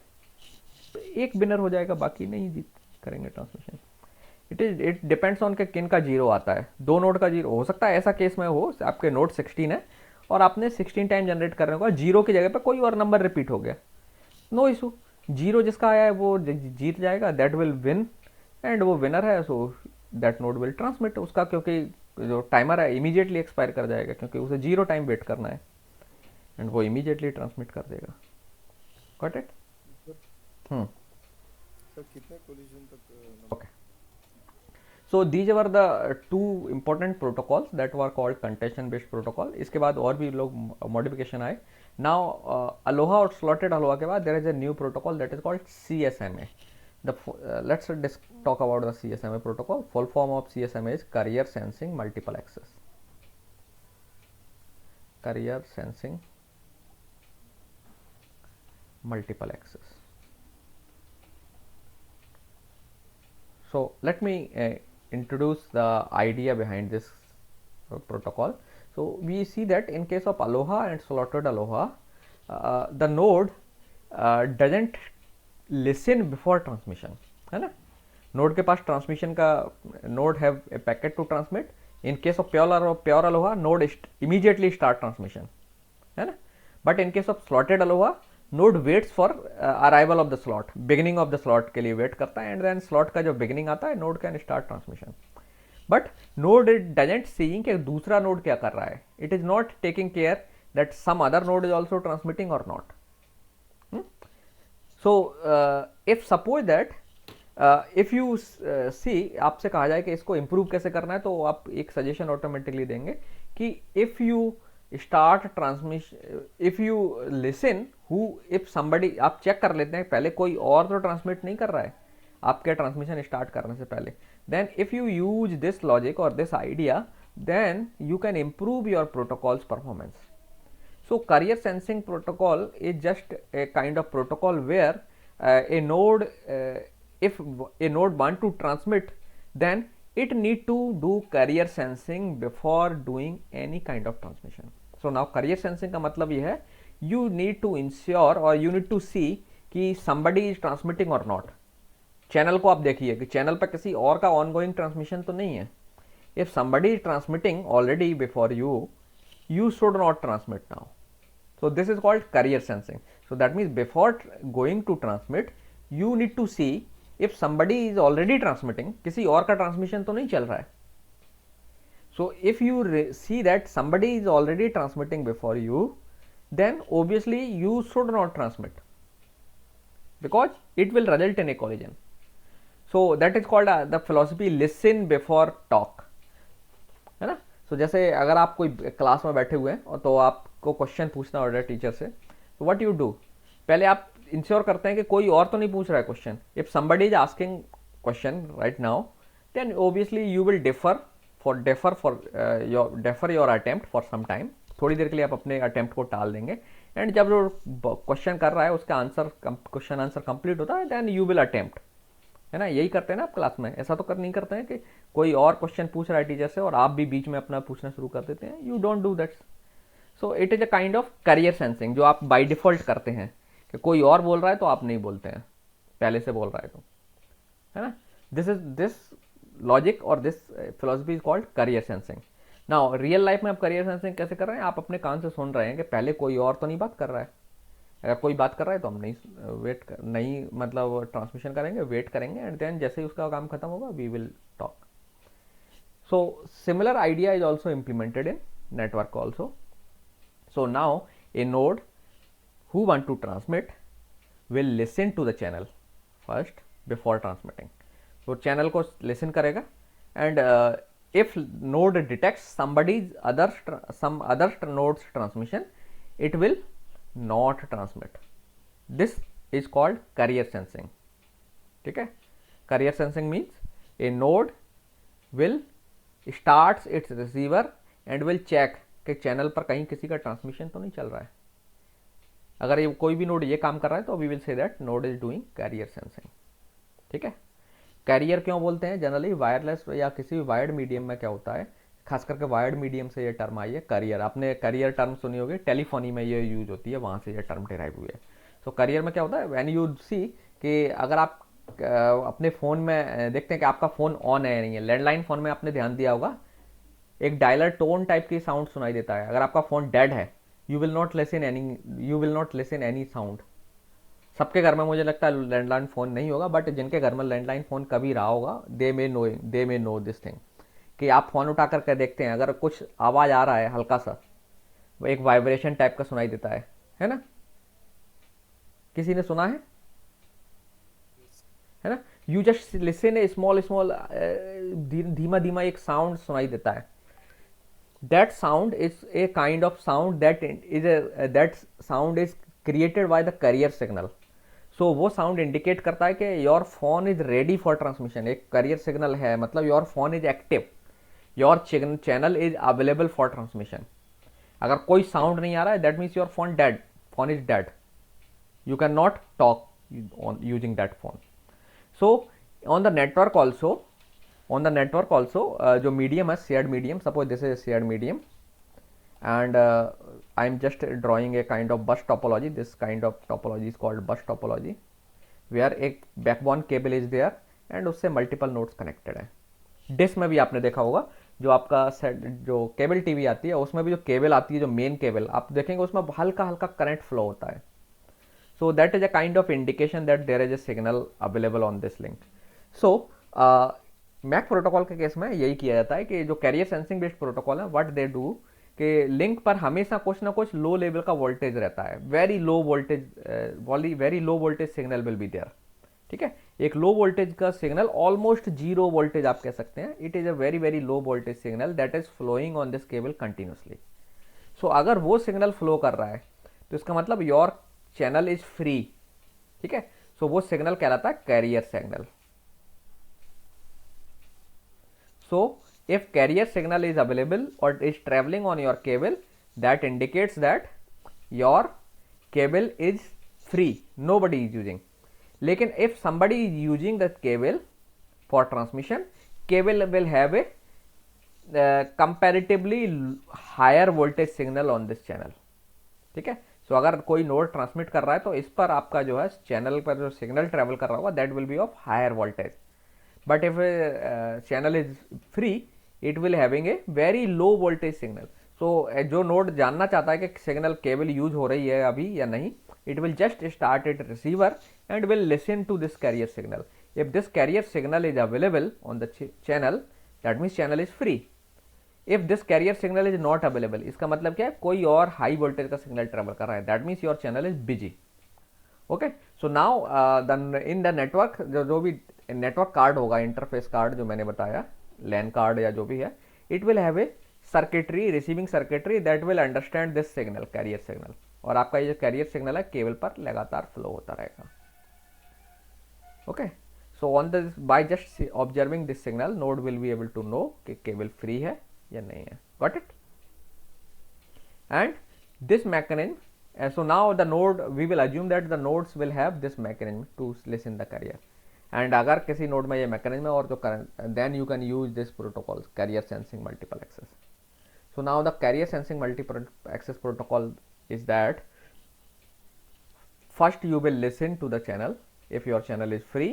एक विनर हो जाएगा, बाकी नहीं जीत करेंगे ट्रांसमिशन। इट डिपेंड्स ऑन के किन का 0 आता है। दो नोड का 0 हो सकता है, ऐसा केस में हो आपके नोड 16 है और आपने 16 टाइम जनरेट करने को 0 की जगह पे कोई और नंबर रिपीट हो गया, नो इशू, 0 जिसका आया है वो जीत जाएगा, दैट विल विन, एंड वो विनर है, so that node will transmit उसका, क्योंकि जो टाइमर है इमीडिएटली एक्सपायर कर जाएगा क्योंकि उसे 0 टाइम वेट करना है, एंड वो इमीडिएटली ट्रांसमिट कर देगा। Got it? तो कितने कोलिजन तक? Okay, so these were the 2 important protocols that were called contention based protocol। इसके बाद और भी लोग मॉडिफिकेशन आए। नाउ अलोहा और स्लॉटेड अलोहा के बाद there is a new protocol that is called CSMA। Let's talk about the CSMA protocol। Full form of CSMA is Carrier Sensing Multiple Access। Carrier Sensing Multiple Access। So let me introduce the idea behind this protocol। So we see that in case of Aloha and slotted Aloha, the node doesn't listen before transmission, है ना। Node के पास transmission का node have a packet to transmit. In case of pure ALOHA node immediately start transmission, है ना। But in case of slotted ALOHA node waits for arrival of the slot, beginning of the slot के लिए wait करता है, and then slot का जो beginning आता है node can start transmission. But node it doesn't seeing कि दूसरा नोड क्या कर रहा है, it is not taking care that some other node is also transmitting और not. So if suppose that if you see, आपसे कहा जाए कि इसको इम्प्रूव कैसे करना है, तो आप एक सजेशन ऑटोमेटिकली देंगे कि if you start transmission, if you listen who, if somebody, आप चेक कर लेते हैं पहले कोई और तो ट्रांसमिट नहीं कर रहा है आपके ट्रांसमिशन स्टार्ट करने से पहले, then if you use this logic और this idea then you can improve your protocols performance. So carrier sensing protocol is just a kind of protocol where a node, if a node want to transmit, then it need to do carrier sensing before doing any kind of transmission। So now carrier sensing का मतलब ये है you need to ensure or you need to see कि somebody is transmitting or not। Channel को आप देखिए कि channel पर किसी और का ongoing transmission तो नहीं है। If somebody is transmitting already before you, you should not transmit now। So this is called carrier sensing। So that means before going to transmit, you need to see if somebody is already transmitting, किसी और का transmission तो नहीं चल रहा है। So if you see that somebody is already transmitting before you, then obviously you should not transmit because it will result in a collision। So that is called the philosophy listen before talk। है ना। सो जैसे अगर आप कोई class में बैठे हुए हैं और तो आपको क्वेश्चन पूछना हो रहा है टीचर से, तो व्हाट यू डू, पहले आप इंश्योर करते हैं कि कोई और तो नहीं पूछ रहा है question. If somebody is asking question right now, then obviously you will defer your attempt for some time, थोड़ी देर के लिए आप अपने अटेम्प्ट को टाल देंगे, एंड जब जो क्वेश्चन कर रहा है उसका आंसर क्वेश्चन आंसर कंप्लीट होता है, देन यू विल अटेम्प्ट, है ना। यही करते हैं ना आप क्लास में, ऐसा तो नहीं करते हैं कि कोई और क्वेश्चन पूछ रहा है टीचर से और आप भी बीच में अपना पूछना शुरू कर देते हैं। You don't do that. So it is a kind of career sensing जो आप बाय डिफॉल्ट करते हैं कि कोई और बोल रहा है तो आप नहीं बोलते हैं, पहले से बोल रहा है तो, है ना। दिस लॉजिक और this philosophy is called career sensing. Now real life में आप करियर सेंसिंग कैसे कर रहे हैं, आप अपने कान से सुन रहे हैं कि पहले कोई और तो नहीं बात कर रहा है। अगर कोई बात कर रहा है तो हम नहीं मतलब ट्रांसमिशन करेंगे, वेट करेंगे, एंड देन जैसे ही उसका काम खत्म होगा we will talk. So similar idea is also implemented in network also. So now a node who want to transmit will listen to the channel first before transmitting. So channel को listen करेगा, and if node detects some other node's transmission, it will not transmit. This is called carrier sensing. ठीक है. Carrier sensing means a node will starts its receiver and will check कि channel पर कहीं किसी का transmission तो नहीं चल रहा है. अगर ये कोई भी नोड ये काम कर रहा है तो we will say that node is doing carrier sensing. ठीक है. कैरियर क्यों बोलते हैं, जनरली वायरलेस या किसी भी वायर्ड मीडियम में क्या होता है, खास करके वायर्ड मीडियम से ये टर्म आई है करियर. आपने करियर टर्म सुनी होगी, टेलीफोनी में ये यूज होती है, वहाँ से ये टर्म डिराइव हुई है. सो करियर में क्या होता है, व्हेन यू सी कि अगर आप अपने फ़ोन में देखते हैं कि आपका फ़ोन ऑन है या नहीं है. लैंडलाइन फ़ोन में आपने ध्यान दिया होगा, एक डायलर टोन टाइप की साउंड सुनाई देता है. अगर आपका फ़ोन डेड है, you will not listen any sound. सबके घर में मुझे लगता है लैंडलाइन फ़ोन नहीं होगा, बट जिनके घर में लैंडलाइन फ़ोन कभी रहा होगा दे मे नो दिस थिंग, कि आप फ़ोन उठा करके देखते हैं, अगर कुछ आवाज़ आ रहा है हल्का सा, वो एक वाइब्रेशन टाइप का सुनाई देता है ना. किसी ने सुना है ना. You just listen A small धीमा धीमा एक साउंड सुनाई देता है. That sound is a kind of sound that sound is created by the carrier signal. So वो sound indicate करता है कि your phone is ready for transmission. एक carrier signal है, मतलब your phone is active, your channel is available for transmission. अगर कोई sound नहीं आ रहा है, that means your phone is dead. You cannot talk on using that phone. So on the network also, जो medium है, shared medium, suppose this is shared medium, and I am just drawing a kind of bus topology. This kind of topology is called bus topology, where एक backbone cable is there and उससे multiple nodes connected है. Dish में भी आपने देखा होगा, जो आपका जो केबल टीवी आती है उसमें भी जो केबल आती है, जो मेन केबल आप देखेंगे उसमें हल्का हल्का करंट फ्लो होता है. So that is a kind of indication that there is a signal available on this link. So MAC protocol के केस में यही किया जाता है कि जो कैरियर सेंसिंग बेस्ड प्रोटोकॉल है, व्हाट दे डू कि लिंक पर हमेशा कुछ ना कुछ लो लेवल का वोल्टेज रहता है. Very low voltage signal will be there. ठीक है. एक लो वोल्टेज का सिग्नल, ऑलमोस्ट जीरो वोल्टेज आप कह सकते हैं. It is a very very low voltage signal that is flowing on this cable continuously. So अगर वो सिग्नल फ्लो कर रहा है तो इसका मतलब योर चैनल इज फ्री. ठीक है. सो वो सिग्नल कहलाता है carrier signal. So if carrier signal is available or is traveling on your cable, that indicates that your cable is free, nobody is using. लेकिन if somebody is using that cable for transmission, cable will have a comparatively higher voltage signal on this channel. ठीक है. सो अगर कोई node transmit कर रहा है तो इस पर आपका जो है चैनल पर जो सिग्नल ट्रेवल कर रहा होगा, that will be of higher voltage. But if a channel is free, it will having a very low voltage signal. So जो नोड जानना चाहता है कि सिग्नल केबल यूज हो रही है अभी या नहीं, it will just start its receiver and will listen to this carrier signal. If this carrier signal is available on the channel, that means channel is free. If this carrier signal is not available, इसका मतलब क्या है, कोई और high voltage का signal travel कर रहा है, that means your channel is busy. Okay. So now in the network जो भी नेटवर्क कार्ड होगा, इंटरफेस कार्ड जो मैंने बताया, लैन कार्ड या जो भी है, it will have a circuitry, receiving circuitry that will understand this signal, carrier signal, और आपका ये जो कैरियर सिग्नल है केबल पर लगातार फ्लो होता रहेगा. Okay, so on this by just observing this signal node will be able to know कि केबल फ्री है या नहीं है. Got it? And this mechanism, so now the node, we will assume that the nodes will have this mechanism to listen the carrier. And अगर किसी node में ये mechanism है और जो current, then you can use this protocol, carrier sensing multiple access. So now the carrier sensing multiple access protocol is that first you will listen to the channel. If your channel is free,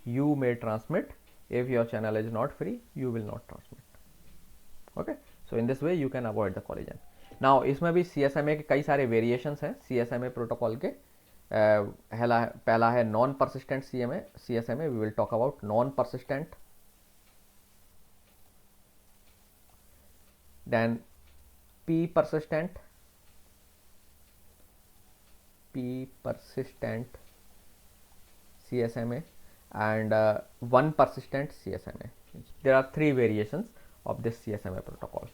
you may transmit. If your channel is not free, you will not transmit. Okay, so in this way you can avoid the collision. Now इसमें भी CSMA के कई सारे variations हैं CSMA protocol के. पहला है non persistent CSMA. We will talk about non persistent. Then P persistent CSMA and one persistent CSMA. There are three variations of this CSMA protocol.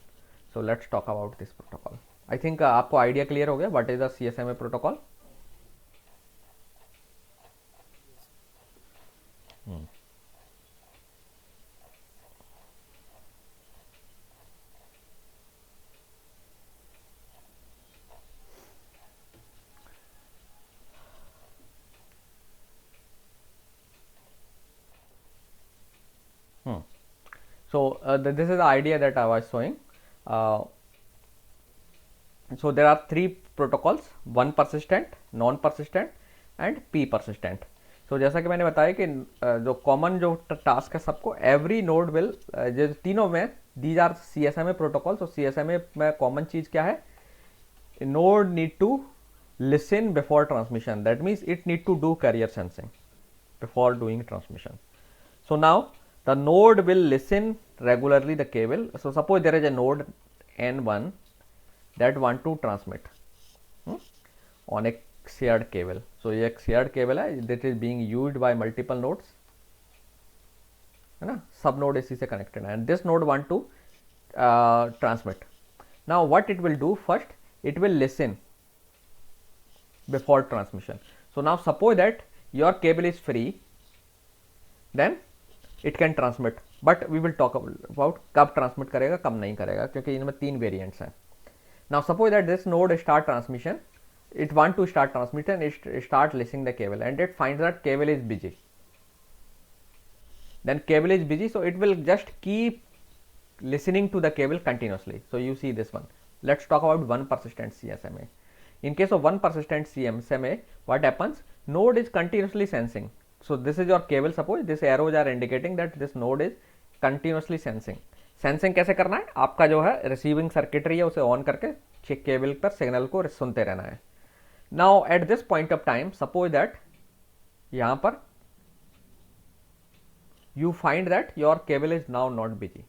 So let's talk about this protocol. I think आपको idea clear हो गया what is the CSMA protocol. So this is the idea that I was showing. So there are three protocols, one persistent, non persistent and P persistent. So जैसा कि मैंने बताया कि जो common जो टास्क है सबको, एवरी नोड विल, जो तीनों में these are CSMA protocol. So CSMA में कॉमन चीज क्या है? Node need to listen before transmission. That means it need to do carrier sensing before doing transmission. So now the node will listen regularly the cable. So suppose there is a node N1 that want to transmit on a shared cable. So ये एक shared cable है that is being used by multiple nodes, है ना, सब node इसी से connected है, and this node want to transmit. Now what it will do? First it will listen before transmission. So now suppose that your cable is free, then it can transmit, but we will talk about कब transmit करेगा कब नहीं करेगा, क्योंकि इनमें तीन variants हैं. Now suppose that this node start transmission, it want to start transmission, it start listening the cable and it finds that cable is busy. Then cable is busy, so it will just keep listening to the cable continuously. So you see this one. Let's talk about one persistent CSMA. In case of one persistent CSMA, what happens? Node is continuously sensing. So this is your cable. Suppose this arrows are indicating that this node is continuously sensing. Sensing कैसे करना है? आपका जो है receiving circuitry है उसे on करके check cable पर सिग्नल को सुनते रहना है. Now at this point of time, suppose that यहाँ पर you find that your cable is now not busy.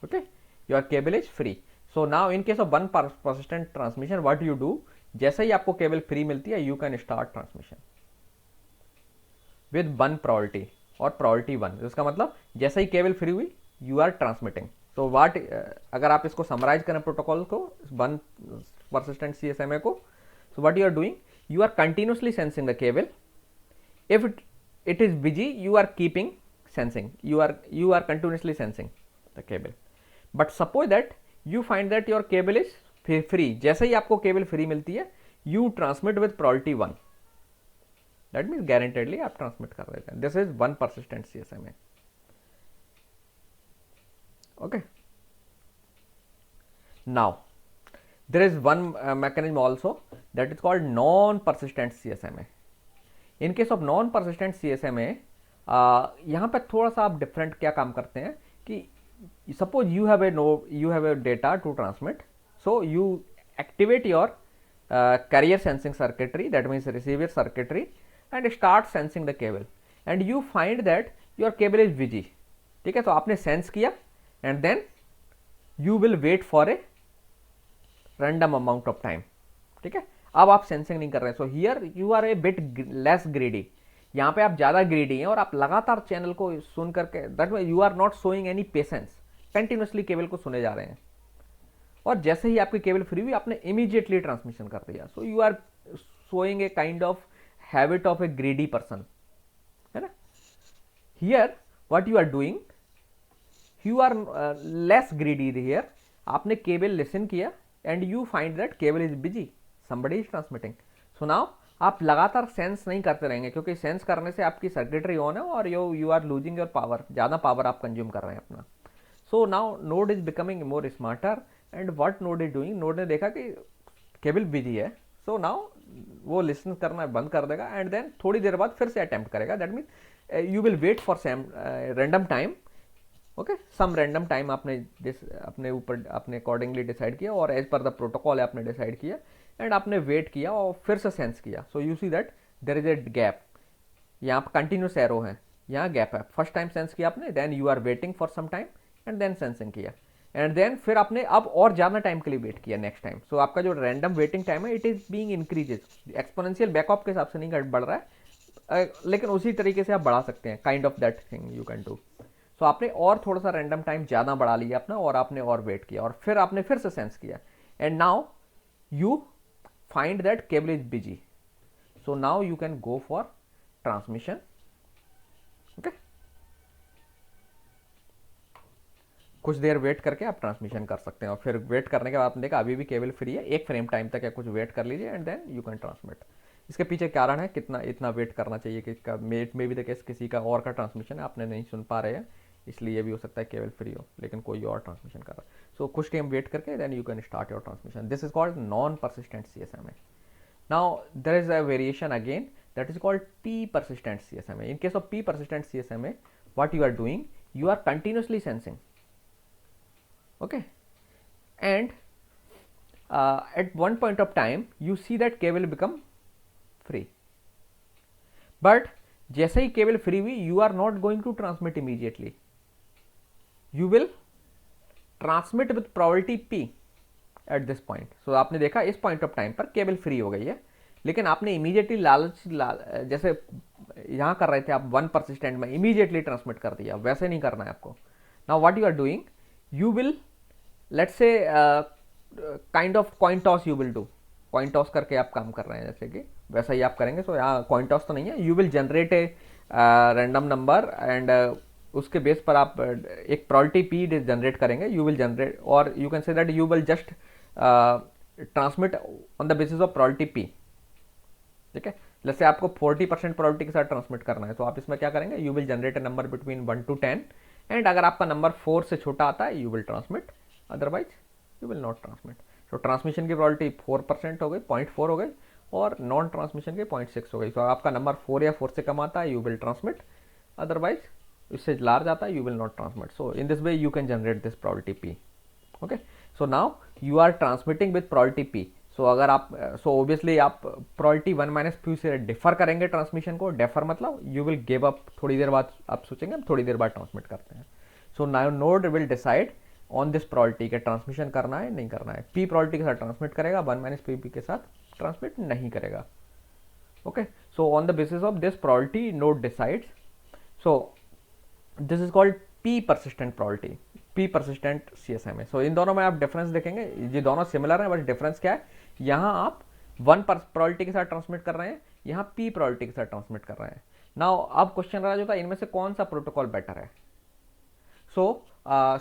Okay, your cable is free. So now in case of one persistent transmission, what you do? जैसे ही आपको cable free मिलती है, you can start transmission with one priority और priority 1. इसका मतलब जैसे ही cable free हुई, you are transmitting. So what अगर आप इसको समराइज करें प्रोटोकॉल को, one persistent CSMA को, so what you are doing? You are continuously sensing the cable. If it is busy, you are keeping sensing. You are continuously sensing the cable. But suppose that you find that your cable is free. जैसे ही आपको cable free मिलती है, you transmit with priority 1. That means guaranteedly आप transmit कर रहे हैं. This is one persistent CSMA. Okay. Now there is one mechanism also that is called non-persistent CSMA. In case of non-persistent CSMA, यहाँ पे थोड़ा सा आप डिफरेंट क्या काम करते हैं कि suppose you have a data to transmit, so you activate your carrier sensing circuitry, that means receiver circuitry, and start sensing the cable, and you find that your cable is busy. ठीक है, तो आपने sense किया and then you will wait for a random amount of time. ठीक है, अब आप sensing नहीं कर रहे, so here you are a bit less greedy. यहाँ पे आप ज़्यादा ग्रीडी हैं और आप लगातार चैनल को सुन करके, that mean you are not showing any patience, continuously cable को सुने जा रहे हैं, और जैसे ही आपकी केबल फ्री हुई आपने इमीडिएटली ट्रांसमिशन कर दिया। So you are showing a kind of habit of a greedy person, है ना। Here what you are doing, you are less greedy here, आपने केबल लिसन किया and you find that cable is busy, somebody is transmitting. So now आप लगातार sense नहीं करते रहेंगे, क्योंकि सेंस करने से आपकी सर्किटरी ऑन है और you are losing your power, ज़्यादा पावर आप कंज्यूम कर रहे हैं अपना। So now node is becoming more smarter and what node is doing, node ने देखा कि केबल बिजी है, सो नाउ वो लिसन करना बंद कर देगा एंड देन थोड़ी देर बाद फिर से अटेम्प्ट करेगा। That mean you will wait for some random time, okay, some random time आपने अपने ऊपर अपने अकॉर्डिंगली डिसाइड किया और एज पर द प्रोटोकॉल आपने डिसाइड किया एंड आपने वेट किया और फिर से सेंस किया। So you see that there is a gap, यहाँ पर कंटिन्यूस एरो है, यहाँ गैप है। फर्स्ट टाइम सेंस किया आपने, then you are waiting for some time and then sensing किया एंड देन फिर आपने अब और ज़्यादा टाइम के लिए वेट किया नेक्स्ट टाइम। सो आपका जो रैंडम वेटिंग टाइम है it is being increases, exponential backup के हिसाब से नहीं बढ़ रहा है, लेकिन उसी तरीके से आप बढ़ा सकते हैं, kind of that thing you can do. So आपने और थोड़ा सा रैंडम टाइम ज़्यादा बढ़ा लिया अपना और आपने और वेट किया और फिर आपने फिर से सेंस किया and now you find that cable is busy. So now you can go for transmission, okay. कुछ देर वेट करके आप ट्रांसमिशन कर सकते हैं और फिर वेट करने के बाद आपने देखा अभी भी केबल फ्री है, एक फ्रेम टाइम तक या कुछ वेट कर लीजिए and then you can transmit. इसके पीछे कारण है कितना इतना वेट करना चाहिए कि मे भी केस किसी का और का ट्रांसमिशन है, आपने नहीं सुन पा रहे हैं, इसलिए भी हो सकता है केबल फ्री हो लेकिन कोई और ट्रांसमिशन कर रहा है। सो कुछ टाइम वेट करके then you can start your transmission. This is called non persistent CSMA। Now there is a variation again that is called P persistent CSMA. In case of P persistent CSMA, what you are doing, you are continuously sensing, okay, and at one point of time you see that cable become free, but जैसे ही cable free हुई you are not going to transmit immediately, you will transmit with probability P at this point. So आपने देखा इस point of time पर cable free हो गई है, लेकिन आपने इमीडिएटली जैसे यहाँ कर रहे थे आप 1 persistent में इमीडिएटली ट्रांसमिट कर दिया, वैसे नहीं करना है आपको। Now what you are doing, you will let's say kind of coin toss you will do, coin toss करके आप काम कर रहे हैं जैसे कि वैसा ही आप करेंगे। सो यहाँ कॉइन टॉस तो नहीं है, you will generate a random number and उसके बेस पर आप एक प्रोबेबिलिटी पी जनरेट करेंगे, यू विल जनरेट, और you can say that you will just transmit on the basis of probability P, ठीक है। जैसे आपको 40% प्रोबेबिलिटी के साथ ट्रांसमिट करना है, तो आप इसमें क्या करेंगे, you will generate a number between 1 to 10 and अगर आपका नंबर 4 से छोटा आता है you will transmit, otherwise you will not transmit. तो ट्रांसमिशन की प्रोबेबिलिटी 4% हो गई, 0.4 हो गई, और नॉन ट्रांसमिशन की 0.6 हो गई। तो आपका नंबर 4 या 4 से कम आता है यू विल ट्रांसमिट, अदरवाइज इससे लार्ज आता है you will not transmit. So in this way you can generate this probability P, okay. So now you are transmitting with probability P. So अगर आप ऑब्वियसली आप प्रोबेबिलिटी 1 - p से defer करेंगे transmission को, defer मतलब you will give up, थोड़ी देर बाद आप सोचेंगे थोड़ी देर बाद ट्रांसमिट करते हैं। So now node will decide on this probability के ट्रांसमिशन करना है नहीं करना है। p प्रोबेबिलिटी के साथ ट्रांसमिट करेगा, 1 - p के साथ ट्रांसमिट नहीं करेगा, okay. So on the basis of this probability node decides. So this is called P persistent probability, P persistent CSMA। सो इन दोनों में आप डिफरेंस देखेंगे, ये दोनों सिमिलर हैं, बस डिफरेंस क्या है, यहाँ आप 1 प्रोबेबिलिटी के साथ ट्रांसमिट कर रहे हैं, यहाँ P प्रोबेबिलिटी के साथ ट्रांसमिट कर रहे हैं। नाउ अब क्वेश्चन राइज होता है इनमें से कौन सा प्रोटोकॉल बेटर है। सो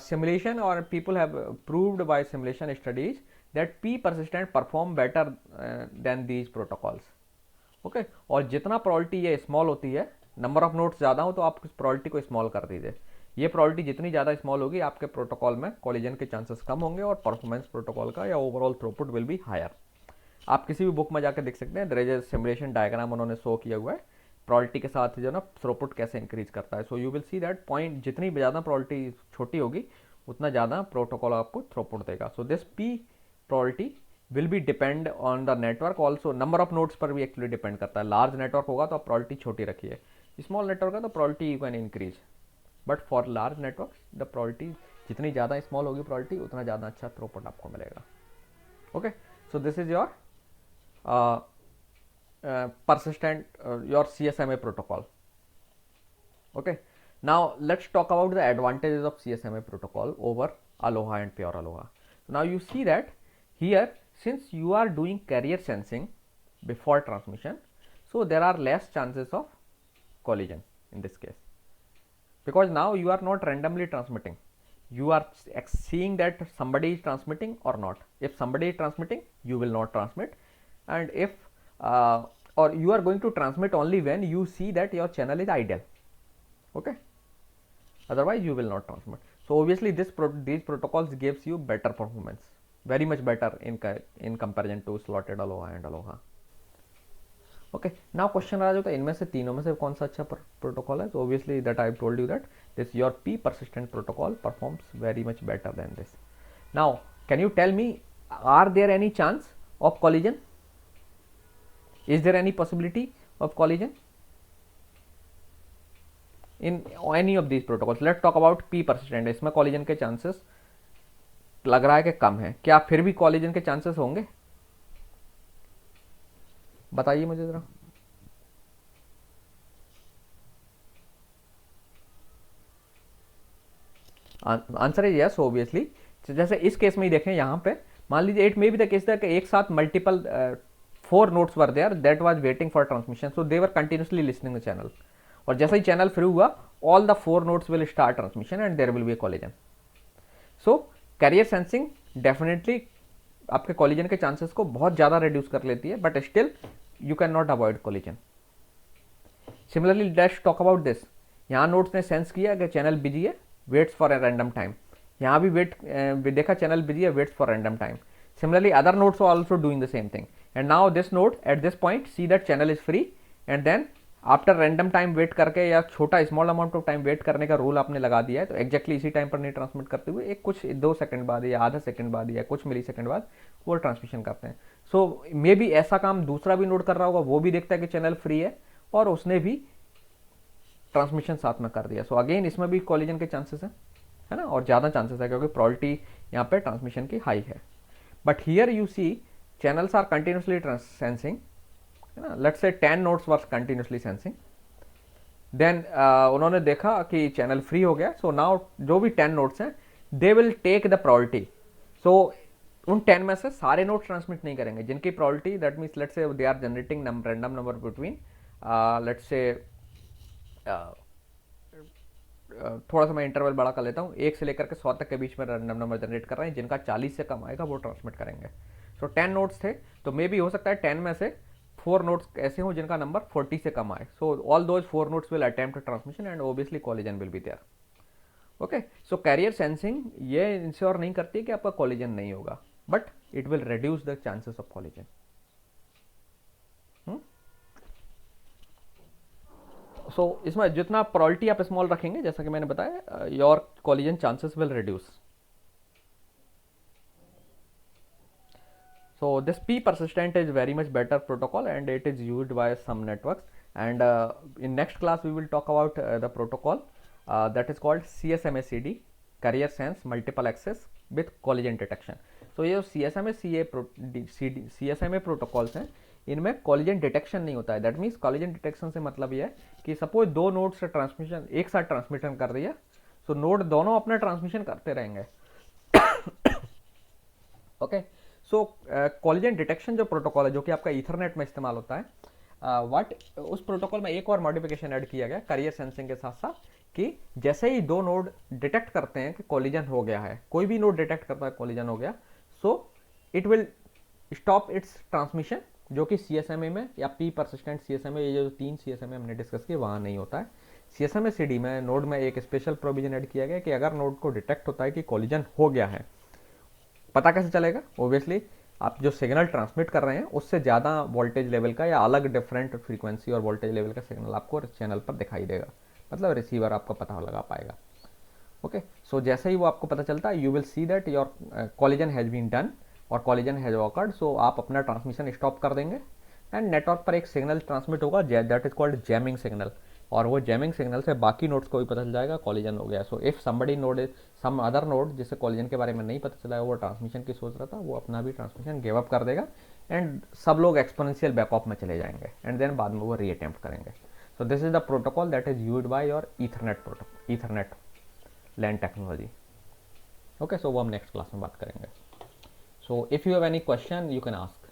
सिमुलेशन और people have proved bye simulation studies that P persistent perform better than these protocols, okay. और जितना प्रोबेबिलिटी ये स्मॉल होती है, नंबर ऑफ नोड्स ज़्यादा हो तो आप इस प्रोबेबिलिटी को स्मॉल कर दीजिए। ये प्रोबेबिलिटी जितनी ज़्यादा स्मॉल होगी आपके प्रोटोकॉल में कोलिजन के चांसेस कम होंगे और परफॉर्मेंस प्रोटोकॉल का या overall throughput will be higher. आप किसी भी बुक में जाकर देख सकते हैं, there is a simulation diagram उन्होंने शो किया हुआ है प्रोबेबिलिटी के साथ जो ना थ्रूपुट कैसे इंक्रीज करता है। So you will see that point जितनी ज़्यादा प्रोबेबिलिटी छोटी होगी उतना ज़्यादा प्रोटोकॉल आपको थ्रूपुट देगा। So this P probability will be depend on the network, also number of nodes पर भी एक्चुअली डिपेंड करता है। लार्ज नेटवर्क होगा तो आप प्रोबेबिलिटी छोटी रखिए, स्मॉल नेटवर्क है तो probability you can increase, but for large network the probability जितनी ज़्यादा स्मॉल होगी प्रोबेबिलिटी उतना ज़्यादा अच्छा थ्रूपुट आपको मिलेगा, okay. So this is your persistent your CSMA protocol. Okay, now let's talk about the advantages of CSMA protocol over Aloha and pure Aloha. Now you see that here, since you are doing carrier sensing before transmission, so there are less chances of collision in this case, because now you are not randomly transmitting, you are seeing that somebody is transmitting or not. If somebody is transmitting, you will not transmit, and if or you are going to transmit only when you see that your channel is ideal. Okay, otherwise you will not transmit. So obviously these protocols gives you better performance, very much better in comparison to slotted Aloha and Aloha. Okay, now question आ जाता है इनमें से तीनों में से कौन सा अच्छा प्रोटोकॉल है. तो obviously that I told you that this your P persistent protocol performs very much better than this. Now can you tell me, are there any chance of collision? Is there any possibility of collision in any of these protocols? Let's talk about P persistent. इसमें collision के chances लग रहा है कि कम है. क्या फिर भी कॉलिजन के चांसेस होंगे? बताइए मुझे जरा. आंसर है यस ऑब्वियसली. जैसे इस केस में ही देखें, यहाँ पे मान लीजिए it may be the case that एक साथ multiple 4 nodes were there that was waiting for transmission, so they were continuously listening the channel, और जैसे ही चैनल फ्री हुआ all the 4 nodes will start transmission and there will be a collision. So carrier sensing definitely आपके collision के chances को बहुत ज़्यादा reduce कर लेती है, but still you cannot avoid collision. Similarly, let's talk about this. यहाँ नोड्स ने सेंस किया कि चैनल बिजी है, waits for a random time. यहाँ भी देखा चैनल बिजी है, waits for random time. Similarly, other nodes are also doing the same thing. And now this node at this point see that channel is free, and then after random time wait करके या छोटा small amount of time wait करने का rule आपने लगा दिया है, तो एक्जैक्टली इसी टाइम पर नहीं ट्रांसमिट करते हुए एक कुछ 2 सेकंड बाद या आधा सेकंड बाद या कुछ मिली सेकंड बाद वो ट्रांसमिशन करते हैं. सो मे बी ऐसा काम दूसरा भी नोड कर रहा होगा, वो भी देखता है कि चैनल फ्री है और उसने भी ट्रांसमिशन साथ में कर दिया. सो अगेन इसमें भी कॉलिजन के चांसेस है ना, और ज़्यादा चांसेस है क्योंकि प्रोबेबिलिटी यहाँ पे ट्रांसमिशन की हाई है. But here you see channels are continuously sensing, है ना. Let's say 10 nodes were continuously sensing, then उन्होंने देखा कि चैनल फ्री हो गया. सो नाउ जो भी 10 नोड्स हैं they will take the priority. So उन 10 में से सारे नोड्स ट्रांसमिट नहीं करेंगे जिनकी priority, that means let's say they are generating random number between let's say थोड़ा सा मैं इंटरवल बड़ा कर लेता हूँ, 1 से लेकर के 100 तक के बीच में रैंडम नंबर जनरेट कर रहे हैं. जिनका 40 से कम आएगा वो ट्रांसमिट करेंगे. सो 10 नोड्स थे, तो मे बी हो सकता है 10 में से 4 नोड्स ऐसे हों जिनका नंबर 40 से कम आए. So all those 4 nodes will attempt transmission and obviously collision will be there. Okay, so carrier sensing ये इंश्योर नहीं करती कि आपका कॉलिजन नहीं होगा, but it will reduce the chances of collision. So इसमें जितना प्रोबेबिलिटी आप स्मॉल रखेंगे, जैसा कि मैंने बताया, your collision chances will reduce. So this P persistent is very much better protocol and it is used by some networks, and in next class we will talk about the protocol that is called CSMA-CD, carrier sense multiple access with collision detection. So ये CSMA protocols हैं, इनमें collision detection नहीं होता है. that means collision detection से मतलब ये है कि सपोज 2 नोड से ट्रांसमिशन एक साथ ट्रांसमिशन कर रही है, सो नोड दोनों अपना ट्रांसमिशन करते रहेंगे. ओके, सो कॉलिजन डिटेक्शन जो प्रोटोकॉल है जो कि आपका ईथरनेट में इस्तेमाल होता है, उस प्रोटोकॉल में एक और मॉडिफिकेशन ऐड किया गया करियर सेंसिंग के साथ साथ, कि जैसे ही 2 नोड डिटेक्ट करते हैं कि कॉलिजन हो गया है, कोई भी नोड डिटेक्ट करता है कॉलिजन हो गया, सो it will stop it's transmission, जो कि CSMA में या पी परसिस्टेंट CSMA, ये जो 3 CSMA हमने डिस्कस किए वहाँ नहीं होता है. CSMA-CD में नोड में एक स्पेशल प्रोविजन ऐड किया गया कि अगर नोड को डिटेक्ट होता है कि कॉलिजन हो गया है, पता कैसे चलेगा? ऑब्वियसली आप जो सिग्नल ट्रांसमिट कर रहे हैं उससे ज़्यादा वोल्टेज लेवल का या अलग डिफरेंट फ्रीक्वेंसी और वोल्टेज लेवल का सिग्नल आपको चैनल पर दिखाई देगा, मतलब रिसीवर आपका पता लगा पाएगा. ओके, सो जैसे ही वो आपको पता चलता है, you will see that your collision has been done और कॉलिजन हैज़ ऑकर्ड. सो आप अपना ट्रांसमिशन स्टॉप कर देंगे एंड नेटवर्क पर एक सिग्नल ट्रांसमिट होगा that is called jamming signal, और वो जैमिंग सिग्नल से बाकी नोड्स को भी पता चल जाएगा कॉलिजन हो गया. So if somebody node is some other node जिसे कॉलिजन के बारे में नहीं पता चला है, वो ट्रांसमिशन की सोच रहा था, वो अपना भी ट्रांसमिशन गिव अप कर देगा एंड सब लोग एक्सपोनेंशियल बैकऑफ में चले जाएंगे एंड देन बाद में वो रीअटेम्प्ट करेंगे. So this is the protocol that is used by your Ethernet protocol, Ethernet LAN technology. Okay, so वो हम नेक्स्ट क्लास में बात करेंगे. So if you have any question you can ask.